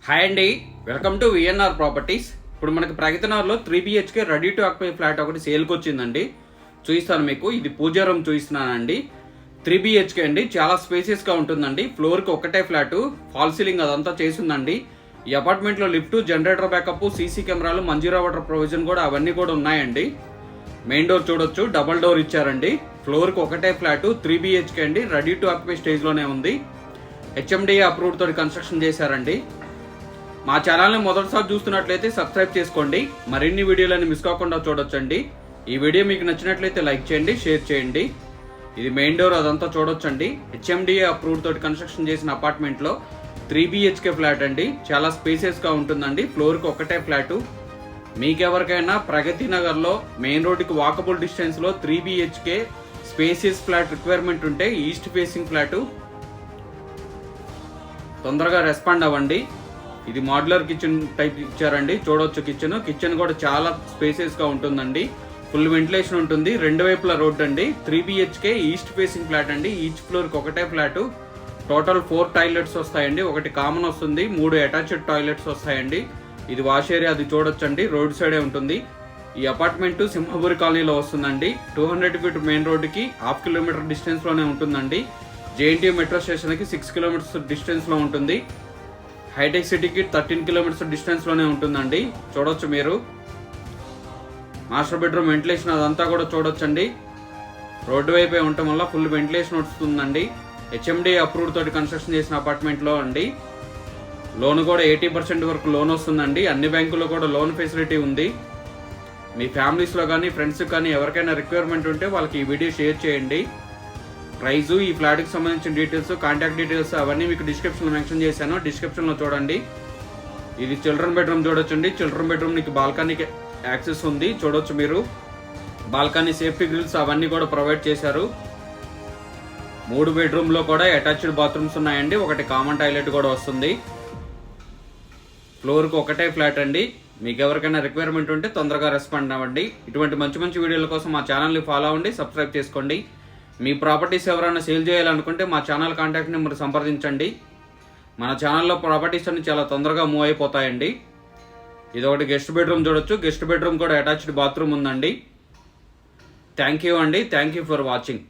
Hi అండి, welcome to VNR properties. ఇప్పుడు మనకి ప్రగతినగర్లో 3 BHK ready to occupy flat ఒకటి సేల్కి వచ్చిందండి. చూపిస్తాను మీకు. ఇది పూజారం చూపిస్తున్నానండి. 3 BHK అండి, చాలా స్పేసియస్గా ఉంటుందండి. ఫ్లోర్కి ఒకటే ఫ్లాట్, ఫాల్ సీలింగ్ అదంతా చేసిందండి. ఈ అపార్ట్మెంట్లో లిఫ్ట్, జనరేటర్ బ్యాకప్, సీసీ కెమెరాలు, మంజీరా వాటర్ ప్రొవిజన్ కూడా అవన్నీ కూడా ఉన్నాయండి. మెయిన్ డోర్ చూడొచ్చు, డబల్ డోర్ ఇచ్చారండి. ఫ్లోర్కి ఒకటే ఫ్లాట్, 3 BHK అండి, రెడీ టు ఆక్యుపై స్టేజ్లోనే ఉంది. HMDA అప్రూవ్డ్ తోటి కన్స్ట్రక్షన్ చేశారండి. మా ఛానల్ని మొదటిసారి చూస్తున్నట్లయితే సబ్స్క్రైబ్ చేసుకోండి. మరిన్ని వీడియోలను మిస్ కాకుండా చూడొచ్చండి. ఈ వీడియో మీకు నచ్చినట్లయితే లైక్ చేయండి, షేర్ చేయండి. ఇది మెయిన్ డోర్ అదంతా చూడొచ్చండి. HMDA అప్రూవ్డ్ తోటి కన్స్ట్రక్షన్ చేసిన అపార్ట్మెంట్లో 3 BHK ఫ్లాట్ అండి. చాలా స్పేసియస్గా ఉంటుందండి. ఫ్లోర్కి ఒకటే ఫ్లాటు. మీకెవరికైనా ప్రగతి నగర్లో మెయిన్ రోడ్డుకి వాకబుల్ డిస్టెన్స్లో 3 BHK స్పేసియస్ ఫ్లాట్ రిక్వైర్మెంట్ ఉంటే ఈస్ట్ ఫేసింగ్ ఫ్లాటు తొందరగా రెస్పాండ్ అవ్వండి. ఇది మాడ్యులర్ కిచెన్ టైప్ ఇచ్చారండి. చూడొచ్చు కిచెన్ కూడా చాలా స్పేసెస్ గా ఉంటుందండి. ఫుల్ వెంటిలేషన్ ఉంటుంది. రెండు వైపుల రోడ్ అండి. 3 BHK ఈస్ట్ ఫేసింగ్ ఫ్లాట్ అండి. ఈచ్ ఫ్లోర్ కి ఒకటే ఫ్లాట్. టోటల్ 4 టాయిలెట్స్ వస్తాయండి. ఒకటి కామన్ వస్తుంది, 3 అటాచ్డ్ టాయిలెట్స్ వస్తాయండి. ఇది వాష్ ఏరియా, అది చూడొచ్చండి, రోడ్ సైడే ఉంటుంది. ఈ అపార్ట్మెంట్ సింహపురి కాలనీలో వస్తుందండి. 200 ఫీట్ మెయిన్ రోడ్డుకి 1/2 కిలోమీటర్ డిస్టెన్స్ లోనే ఉంటుందండి. JNTU మెట్రో స్టేషన్ కి 6 కిలోమీటర్స్ డిస్టెన్స్ లో ఉంటుంది. హైటెక్ సిటీకి 13 కిలోమీటర్స్ డిస్టెన్స్ లోనే ఉంటుందండి. చూడొచ్చు మీరు. మాస్టర్ బెడ్రూమ్ వెంటిలేషన్ అదంతా కూడా చూడొచ్చండి. రోడ్డు వైపే ఉండటం వల్ల ఫుల్ వెంటిలేషన్ వస్తుందండి. HMDA అప్రూవ్డ్ తోటి కన్స్ట్రక్షన్ చేసిన అపార్ట్మెంట్లో అండి. లోన్ కూడా 80% వరకు లోన్ వస్తుందండి. అన్ని బ్యాంకుల్లో కూడా లోన్ ఫెసిలిటీ ఉంది. మీ ఫ్యామిలీస్లో కానీ ఫ్రెండ్స్ కానీ ఎవరికైనా రిక్వైర్మెంట్ ఉంటే వాళ్ళకి ఈ వీడియో షేర్ చేయండి. ప్రైజు, ఈ ఫ్లాట్కి సంబంధించిన డీటెయిల్స్, కాంటాక్ట్ డీటెయిల్స్ అవన్నీ మీకు డిస్క్రిప్షన్లో మెన్షన్ చేశాను. డిస్క్రిప్షన్లో చూడండి. ఇది చిల్డ్రన్ బెడ్రూమ్ చూడొచ్చండి. చిల్డ్రన్ బెడ్రూమ్ నీకు బాల్కనీకి యాక్సెస్ ఉంది. చూడొచ్చు మీరు. బాల్కనీ సేఫ్టీ గ్రిల్స్ అవన్నీ కూడా ప్రొవైడ్ చేశారు. 3 బెడ్రూమ్లో కూడా అటాచ్డ్ బాత్రూమ్స్ ఉన్నాయండి. ఒకటి కామన్ టాయిలెట్ కూడా వస్తుంది. ఫ్లోర్కి ఒకటే ఫ్లాట్ అండి. మీకు ఎవరికైనా రిక్వైర్మెంట్ ఉంటే తొందరగా రెస్పాండ్ అవ్వండి. ఇటువంటి మంచి మంచి వీడియోల కోసం మా ఛానల్ని ఫాలో అవ్వండి, సబ్స్క్రైబ్ చేసుకోండి. మీ ప్రాపర్టీస్ ఎవరైనా సేల్ చేయాలనుకుంటే మా ఛానల్ కాంటాక్ట్ నెంబర్ సంప్రదించండి. మన ఛానల్లో ప్రాపర్టీస్ అన్ని చాలా తొందరగా మూవ్ అయిపోతాయండి. ఇది ఒకటి గెస్ట్ బెడ్రూమ్ చూడొచ్చు. గెస్ట్ బెడ్రూమ్ కూడా అటాచ్డ్ బాత్రూమ్ ఉందండి. థ్యాంక్ యూ అండి. Thank you for watching.